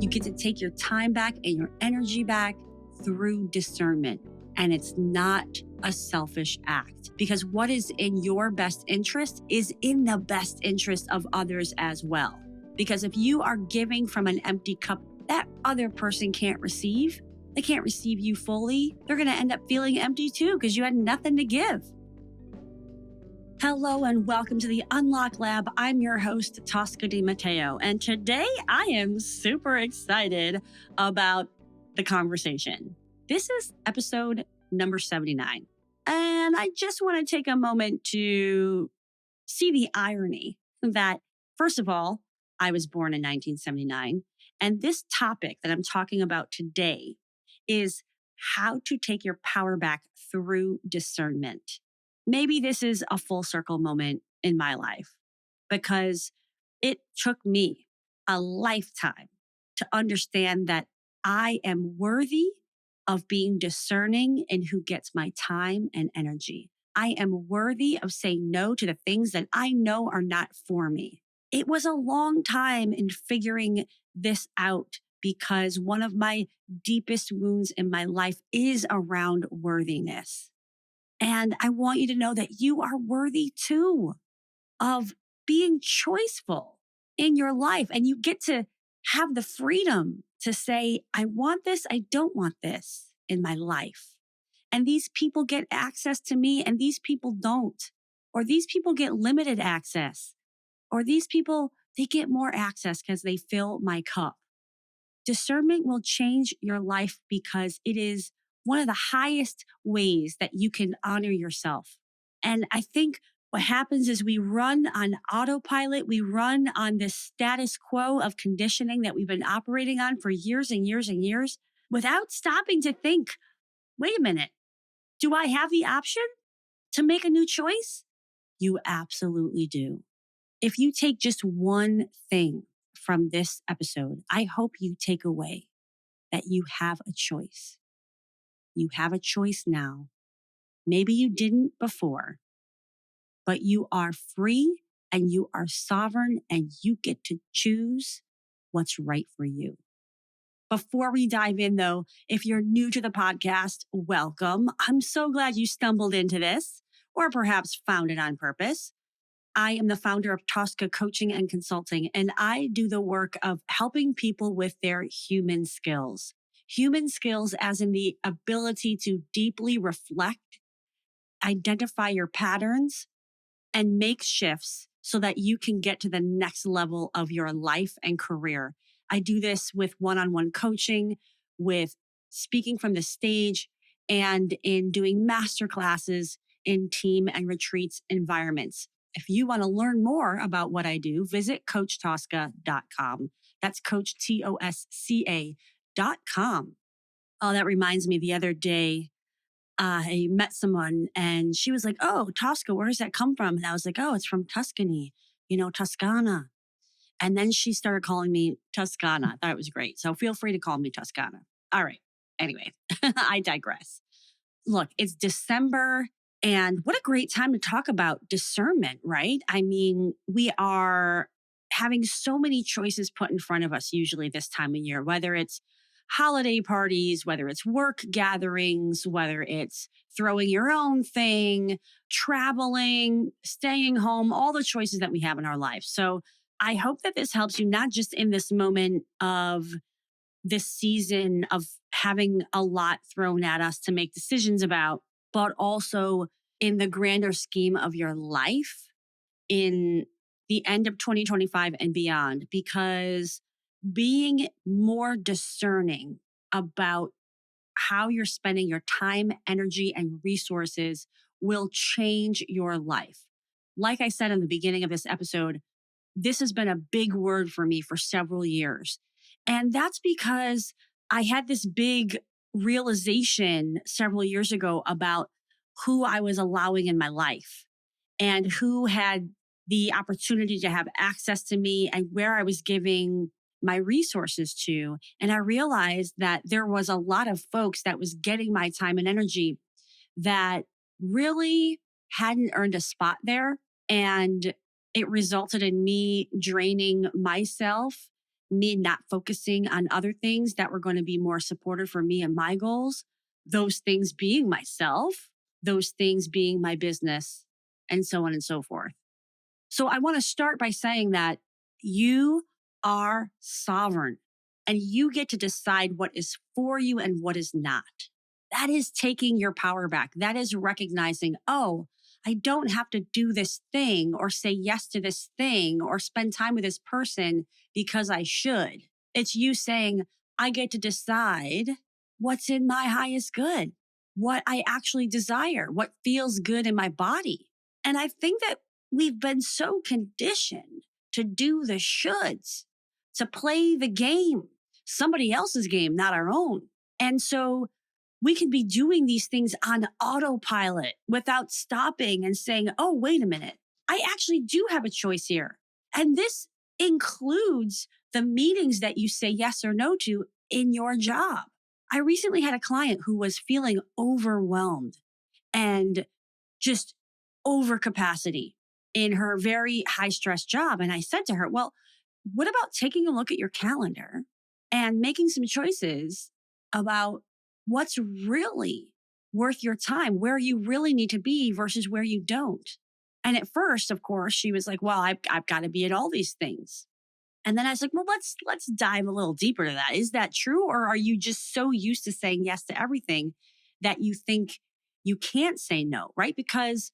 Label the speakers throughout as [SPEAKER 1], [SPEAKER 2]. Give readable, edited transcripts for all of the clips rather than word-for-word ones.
[SPEAKER 1] You get to take your time back and your energy back through discernment. And it's not a selfish act, because what is in your best interest is in the best interest of others as well. Because if you are giving from an empty cup, that other person can't receive. They can't receive you fully. They're going to end up feeling empty too, because you had nothing to give. Hello and welcome to the Unlock Lab. I'm your host, Tosca DiMatteo. And today I am super excited about the conversation. This is episode number 79. And I just want to take a moment to see the irony that, first of all, I was born in 1979. And this topic that I'm talking about today is how to take your power back through discernment. Maybe this is a full circle moment in my life, because it took me a lifetime to understand that I am worthy of being discerning in who gets my time and energy. I am worthy of saying no to the things that I know are not for me. It was a long time in figuring this out, because one of my deepest wounds in my life is around worthiness. And I want you to know that you are worthy too of being choiceful in your life. And you get to have the freedom to say, I want this, I don't want this in my life. And these people get access to me and these people don't. Or these people get limited access. Or these people, they get more access because they fill my cup. Discernment will change your life, because it is one of the highest ways that you can honor yourself. And I think what happens is we run on autopilot. We run on this status quo of conditioning that we've been operating on for years and years and years without stopping to think, wait a minute, do I have the option to make a new choice? You absolutely do. If you take just one thing from this episode, I hope you take away that you have a choice. You have a choice now. Maybe you didn't before, but you are free and you are sovereign and you get to choose what's right for you. Before we dive in though, if you're new to the podcast, welcome. I'm so glad you stumbled into this, or perhaps found it on purpose. I am the founder of Tosca Coaching and Consulting, and I do the work of helping people with their human skills. Human skills as in the ability to deeply reflect, identify your patterns, and make shifts so that you can get to the next level of your life and career. I do this with one-on-one coaching, with speaking from the stage, and in doing masterclasses in team and retreats environments. If you want to learn more about what I do, visit CoachTosca.com. That's Coach TOSCA.com. Oh, that reminds me, the other day, I met someone and she was like, oh, Tosca, where does that come from? And I was like, oh, it's from Tuscany, Toscana. And then she started calling me Toscana. I thought it was great. So feel free to call me Toscana. All right. Anyway, I digress. Look, it's December. And what a great time to talk about discernment, right? I mean, we are having so many choices put in front of us usually this time of year, whether it's holiday parties, whether it's work gatherings, whether it's throwing your own thing, traveling, staying home, all the choices that we have in our lives. So I hope that this helps you, not just in this moment of this season of having a lot thrown at us to make decisions about, but also in the grander scheme of your life in the end of 2025 and beyond, because being more discerning about how you're spending your time, energy, and resources will change your life. Like I said in the beginning of this episode, this has been a big word for me for several years. And that's because I had this big realization several years ago about who I was allowing in my life and who had the opportunity to have access to me and where I was giving my resources to. And I realized that there was a lot of folks that was getting my time and energy that really hadn't earned a spot there. And it resulted in me draining myself me not focusing on other things that were going to be more supportive for me and my goals, those things being myself, those things being my business, and so on and so forth. So I want to start by saying that you are sovereign and you get to decide what is for you and what is not. That is taking your power back. That is recognizing, oh, I don't have to do this thing or say yes to this thing or spend time with this person because I should. It's you saying, I get to decide what's in my highest good, what I actually desire, what feels good in my body. And I think that we've been so conditioned to do the shoulds, to play the game, somebody else's game, not our own. And so we can be doing these things on autopilot without stopping and saying, oh, wait a minute, I actually do have a choice here. And this includes the meetings that you say yes or no to in your job. I recently had a client who was feeling overwhelmed and just over capacity in her very high stress job. And I said to her, well, what about taking a look at your calendar and making some choices about what's really worth your time, where you really need to be versus where you don't? And at first, of course, she was like, well, I've got to be at all these things. And then I was like, well, let's dive a little deeper to that. Is that true? Or are you just so used to saying yes to everything that you think you can't say no, right? Because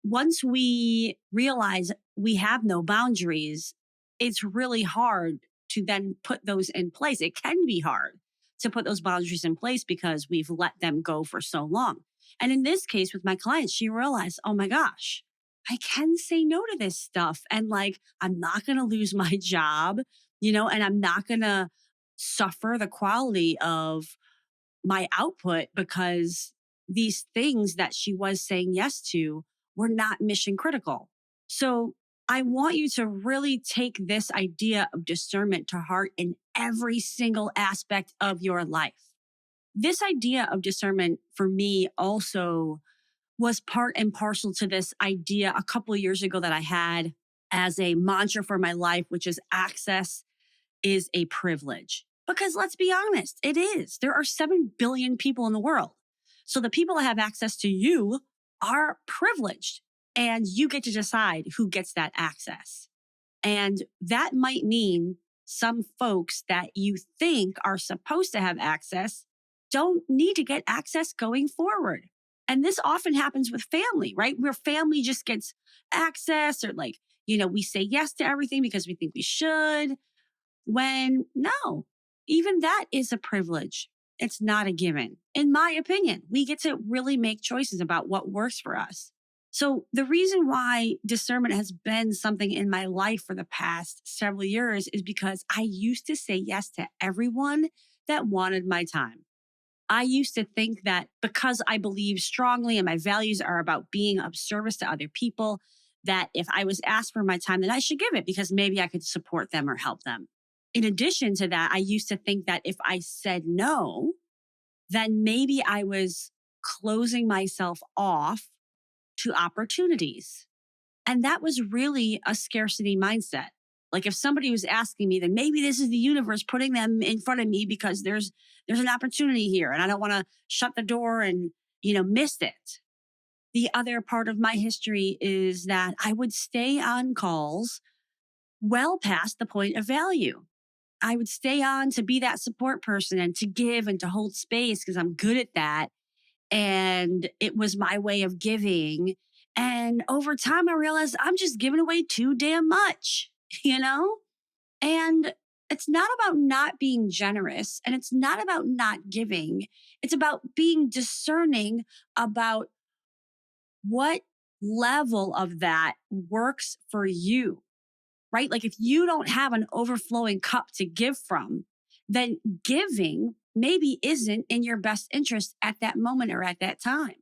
[SPEAKER 1] once we realize we have no boundaries, it's really hard to then put those in place. It can be hard to put those boundaries in place because we've let them go for so long. And in this case with my clients, she realized, oh my gosh, I can say no to this stuff. And like, I'm not going to lose my job, and I'm not going to suffer the quality of my output because these things that she was saying yes to were not mission critical. So I want you to really take this idea of discernment to heart in every single aspect of your life. This idea of discernment for me also was part and parcel to this idea a couple of years ago that I had as a mantra for my life, which is access is a privilege. Because let's be honest, it is. There are 7 billion people in the world. So the people that have access to you are privileged and you get to decide who gets that access. And that might mean some folks that you think are supposed to have access don't need to get access going forward. And this often happens with family, right? Where family just gets access or we say yes to everything because we think we should. When no, even that is a privilege. It's not a given. In my opinion, we get to really make choices about what works for us. So the reason why discernment has been something in my life for the past several years is because I used to say yes to everyone that wanted my time. I used to think that because I believe strongly and my values are about being of service to other people, that if I was asked for my time, then I should give it because maybe I could support them or help them. In addition to that, I used to think that if I said no, then maybe I was closing myself off to opportunities. And that was really a scarcity mindset. Like if somebody was asking me, then maybe this is the universe putting them in front of me because there's an opportunity here and I don't want to shut the door and, miss it. The other part of my history is that I would stay on calls well past the point of value. I would stay on to be that support person and to give and to hold space because I'm good at that. And it was my way of giving. And over time, I realized I'm just giving away too damn much, And it's not about not being generous and it's not about not giving. It's about being discerning about what level of that works for you, right? Like if you don't have an overflowing cup to give from, then giving maybe isn't in your best interest at that moment or at that time.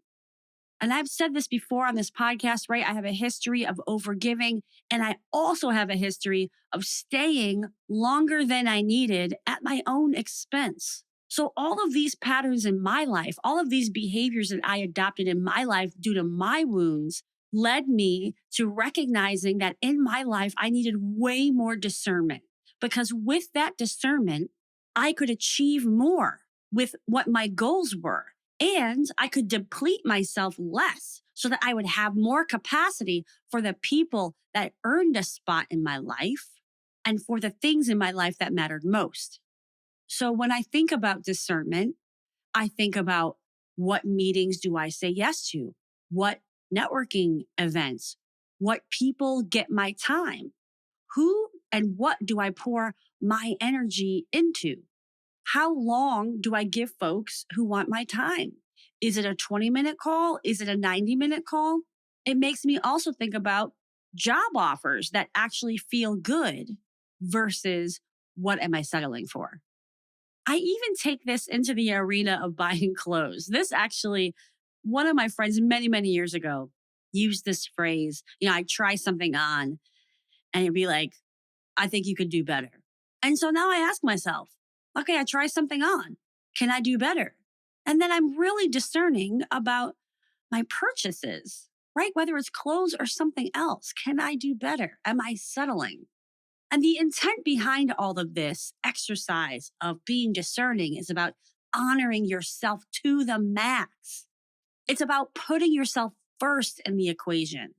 [SPEAKER 1] And I've said this before on this podcast, right? I have a history of overgiving, and I also have a history of staying longer than I needed at my own expense. So all of these patterns in my life, all of these behaviors that I adopted in my life due to my wounds led me to recognizing that in my life, I needed way more discernment, because with that discernment, I could achieve more with what my goals were. And I could deplete myself less so that I would have more capacity for the people that earned a spot in my life and for the things in my life that mattered most. So when I think about discernment, I think about what meetings do I say yes to? What networking events? What people get my time? Who and what do I pour my energy into? How long do I give folks who want my time? Is it a 20-minute call? Is it a 90-minute call? It makes me also think about job offers that actually feel good versus what am I settling for? I even take this into the arena of buying clothes. This actually, one of my friends many, many years ago used this phrase. I try something on and it'd be like, I think you could do better. And so now I ask myself, okay, I try something on. Can I do better? And then I'm really discerning about my purchases, right? Whether it's clothes or something else. Can I do better? Am I settling? And the intent behind all of this exercise of being discerning is about honoring yourself to the max. It's about putting yourself first in the equation.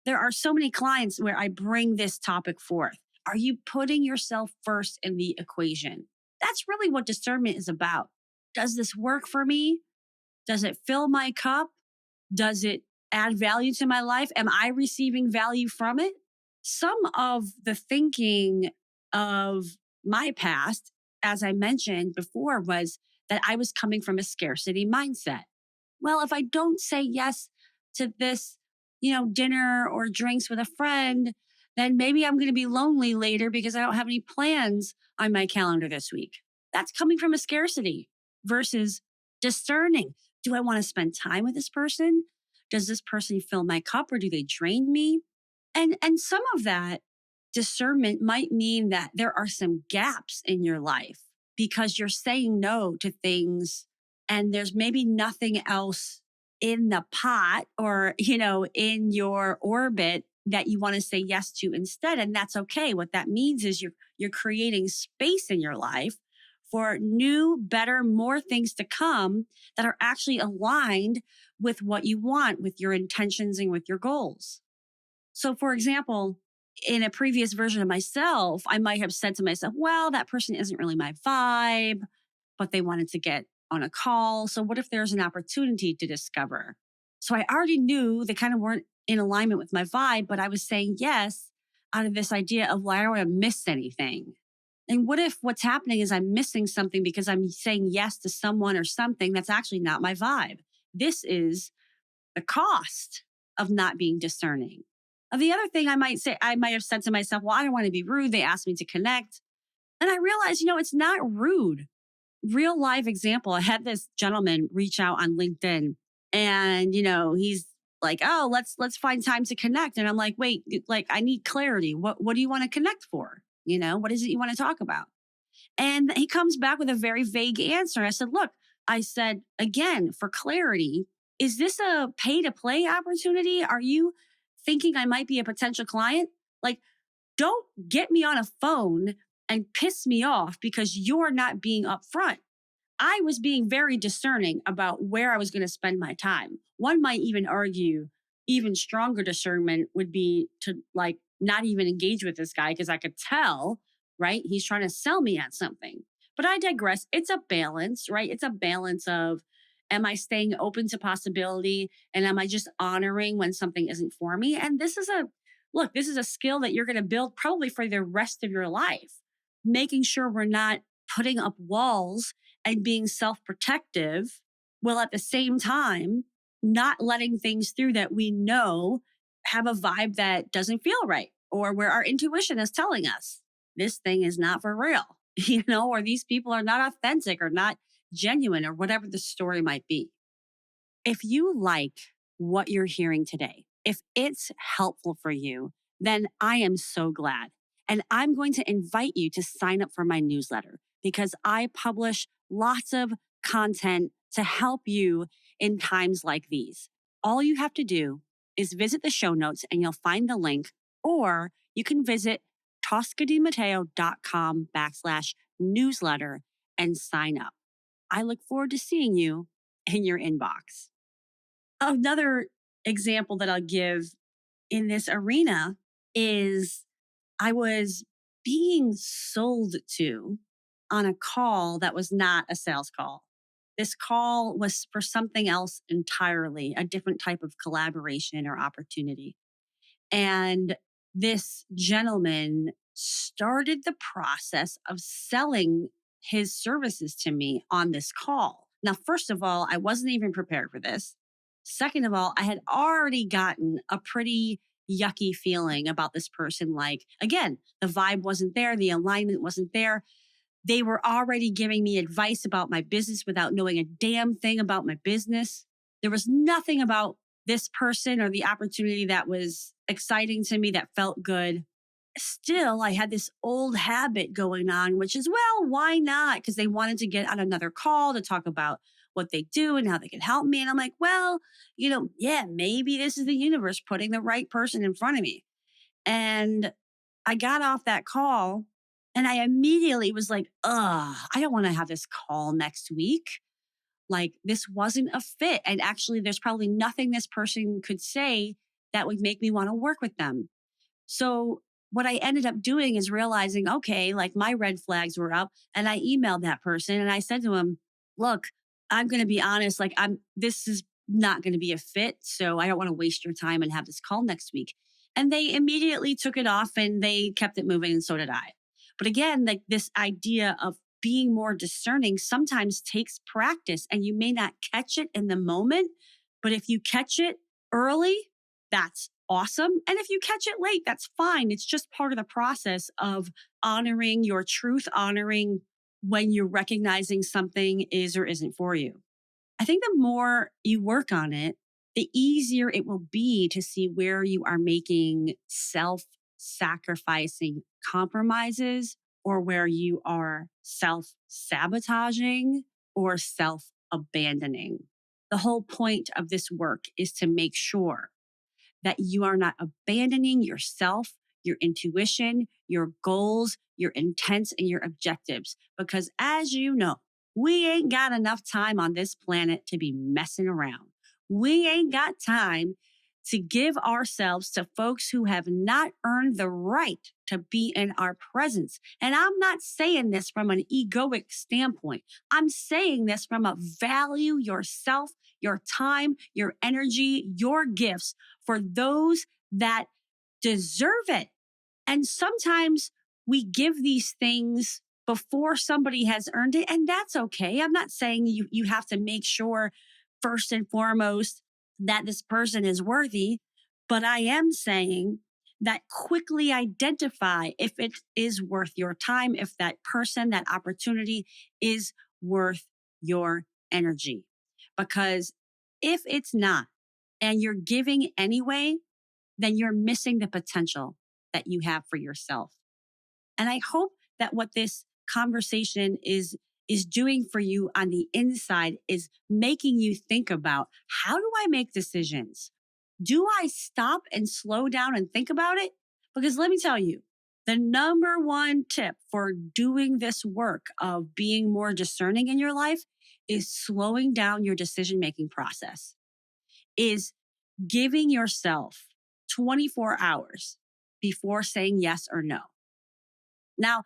[SPEAKER 1] There are so many clients where I bring this topic forth. Are you putting yourself first in the equation? That's really what discernment is about. Does this work for me? Does it fill my cup? Does it add value to my life? Am I receiving value from it? Some of the thinking of my past, as I mentioned before, was that I was coming from a scarcity mindset. Well, if I don't say yes to this, dinner or drinks with a friend, then maybe I'm going to be lonely later because I don't have any plans on my calendar this week. That's coming from a scarcity versus discerning. Do I want to spend time with this person? Does this person fill my cup or do they drain me? And some of that discernment might mean that there are some gaps in your life because you're saying no to things and there's maybe nothing else in the pot or, in your orbit that you want to say yes to instead. And that's okay. What that means is you're creating space in your life for new, better, more things to come that are actually aligned with what you want, with your intentions and with your goals. So, for example, in a previous version of myself, I might have said to myself, well, that person isn't really my vibe, but they wanted to get on a call. So, what if there's an opportunity to discover? So, I already knew they kind of weren't in alignment with my vibe, but I was saying yes out of this idea of, well, I don't want to miss anything. And what if what's happening is I'm missing something because I'm saying yes to someone or something that's actually not my vibe? This is the cost of not being discerning. The other thing I might have said to myself, well, I don't want to be rude. They asked me to connect. And I realized, it's not rude. Real life example. I had this gentleman reach out on LinkedIn and, he's like, oh, let's find time to connect. And I'm like, wait, I need clarity. What do you want to connect for? What is it you want to talk about? And he comes back with a very vague answer. I said, look, again, for clarity, is this a pay to play opportunity? Are you thinking I might be a potential client? Don't get me on a phone and piss me off because you're not being upfront. I was being very discerning about where I was going to spend my time. One might even argue even stronger discernment would be to not even engage with this guy because I could tell, right? He's trying to sell me on something. But I digress. It's a balance, right? It's a balance of, am I staying open to possibility? And am I just honoring when something isn't for me? And this is a skill that you're going to build probably for the rest of your life, making sure we're not putting up walls and being self-protective while at the same time not letting things through that we know have a vibe that doesn't feel right or where our intuition is telling us this thing is not for real, or these people are not authentic or not genuine or whatever the story might be. If you like what you're hearing today, if it's helpful for you, then I am so glad. And I'm going to invite you to sign up for my newsletter because I publish lots of content to help you in times like these. All you have to do is visit the show notes and you'll find the link, or you can visit toscadimatteo.com/newsletter and sign up. I look forward to seeing you in your inbox. Another example that I'll give in this arena is I was being sold to on a call that was not a sales call. This call was for something else entirely, a different type of collaboration or opportunity. And this gentleman started the process of selling his services to me on this call. Now, first of all, I wasn't even prepared for this. Second of all, I had already gotten a pretty yucky feeling about this person. Like, again, the vibe wasn't there, the alignment wasn't there. They were already giving me advice about my business without knowing a damn thing about my business. There was nothing about this person or the opportunity that was exciting to me that felt good. Still, I had this old habit going on, which is, well, why not? Because they wanted to get on another call to talk about what they do and how they can help me. And I'm like, well, yeah, maybe this is the universe putting the right person in front of me. And I got off that call and I immediately was like, I don't want to have this call next week. Like, this wasn't a fit. And actually, there's probably nothing this person could say that would make me want to work with them. So, what I ended up doing is realizing, okay, like my red flags were up. And I emailed that person and I said to him, look, I'm going to be honest, like, this is not going to be a fit. So, I don't want to waste your time and have this call next week. And they immediately took it off and they kept it moving. And so did I. But again, like this idea of being more discerning sometimes takes practice and you may not catch it in the moment. But if you catch it early, that's awesome. And if you catch it late, that's fine. It's just part of the process of honoring your truth, honoring when you're recognizing something is or isn't for you. I think the more you work on it, the easier it will be to see where you are making self sacrificing compromises or where you are self sabotaging or self abandoning. The whole point of this work is to make sure that you are not abandoning yourself, your intuition, your goals, your intents, and your objectives. Because as you know, we ain't got enough time on this planet to be messing around. We ain't got time to give ourselves to folks who have not earned the right to be in our presence. And I'm not saying this from an egoic standpoint. I'm saying this from a value yourself, your time, your energy, your gifts for those that deserve it. And sometimes we give these things before somebody has earned it, and that's okay. I'm not saying you have to make sure first and foremost that this person is worthy, but I am saying that quickly identify if it is worth your time, if that person, that opportunity is worth your energy. Because if it's not, and you're giving anyway, then you're missing the potential that you have for yourself. And I hope that what this conversation is doing for you on the inside is making you think about, how do I make decisions? Do I stop and slow down and think about it? Because let me tell you, the number one tip for doing this work of being more discerning in your life is slowing down your decision-making process, is giving yourself 24 hours before saying yes or no. Now,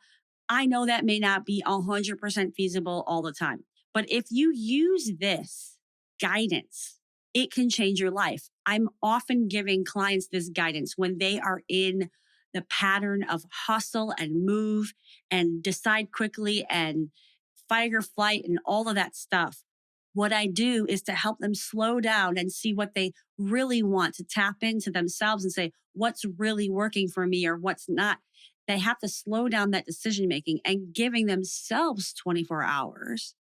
[SPEAKER 1] I know that may not be 100% feasible all the time, but if you use this guidance, it can change your life. I'm often giving clients this guidance when they are in the pattern of hustle and move and decide quickly and fight or flight and all of that stuff. What I do is to help them slow down and see what they really want, to tap into themselves and say, what's really working for me or what's not. They have to slow down that decision making, and giving themselves 24 hours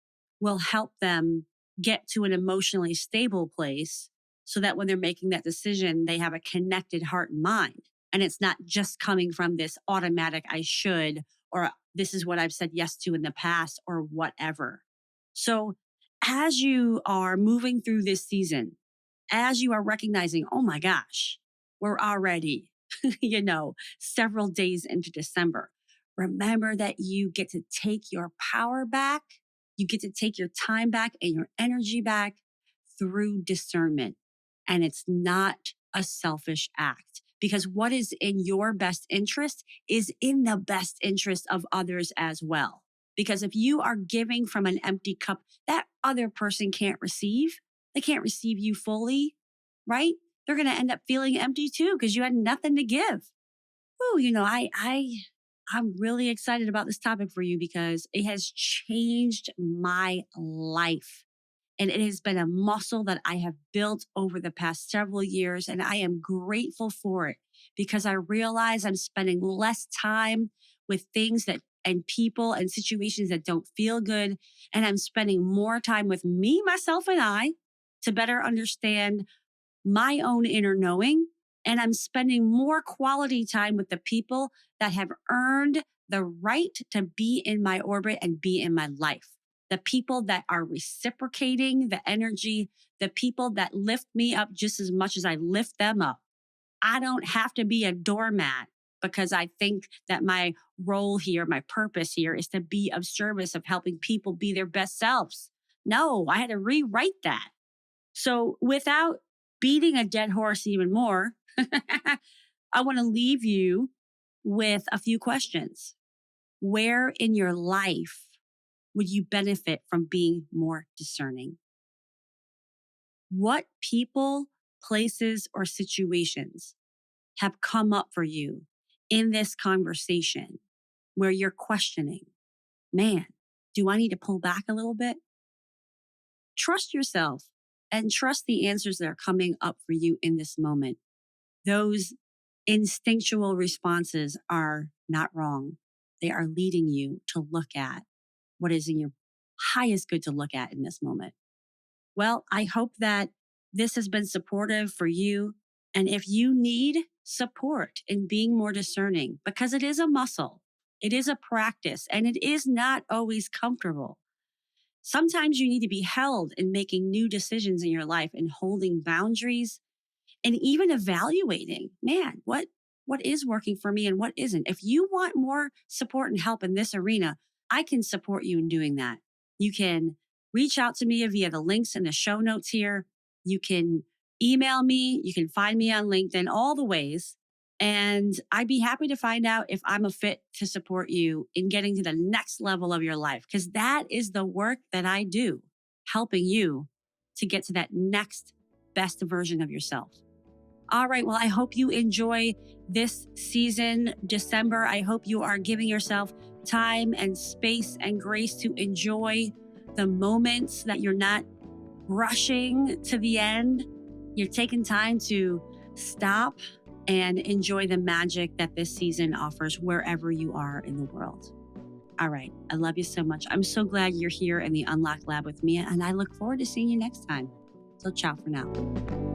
[SPEAKER 1] will help them get to an emotionally stable place so that when they're making that decision, they have a connected heart and mind. And it's not just coming from this automatic, I should, or this is what I've said yes to in the past or whatever. So as you are moving through this season, as you are recognizing, oh my gosh, we're already several days into December. Remember that you get to take your power back. You get to take your time back and your energy back through discernment. And it's not a selfish act, because what is in your best interest is in the best interest of others as well. Because if you are giving from an empty cup, that other person can't receive. They can't receive you fully, right? They're going to end up feeling empty too because you had nothing to give. Oh, I'm really excited about this topic for you because it has changed my life. And it has been a muscle that I have built over the past several years. And I am grateful for it because I realize I'm spending less time with things and people and situations that don't feel good. And I'm spending more time with me, myself, and I to better understand my own inner knowing. And I'm spending more quality time with the people that have earned the right to be in my orbit and be in my life. The people that are reciprocating the energy, the people that lift me up just as much as I lift them up. I don't have to be a doormat because I think that my role here, my purpose here is to be of service of helping people be their best selves. No, I had to rewrite that. So without beating a dead horse even more, I want to leave you with a few questions. Where in your life would you benefit from being more discerning? What people, places, or situations have come up for you in this conversation where you're questioning, man, do I need to pull back a little bit? Trust yourself and trust the answers that are coming up for you in this moment. Those instinctual responses are not wrong. They are leading you to look at what is in your highest good to look at in this moment. Well, I hope that this has been supportive for you. And if you need support in being more discerning, because it is a muscle, it is a practice, and it is not always comfortable. Sometimes you need to be held in making new decisions in your life and holding boundaries and even evaluating, man, what is working for me and what isn't. If you want more support and help in this arena, I can support you in doing that. You can reach out to me via the links in the show notes here. You can email me. You can find me on LinkedIn, all the ways. And I'd be happy to find out if I'm a fit to support you in getting to the next level of your life, because that is the work that I do, helping you to get to that next best version of yourself. All right. Well, I hope you enjoy this season, December. I hope you are giving yourself time and space and grace to enjoy the moments that you're not rushing to the end. You're taking time to stop and enjoy the magic that this season offers wherever you are in the world. All right. I love you so much. I'm so glad you're here in the Unlock Lab with me, and I look forward to seeing you next time. So ciao for now.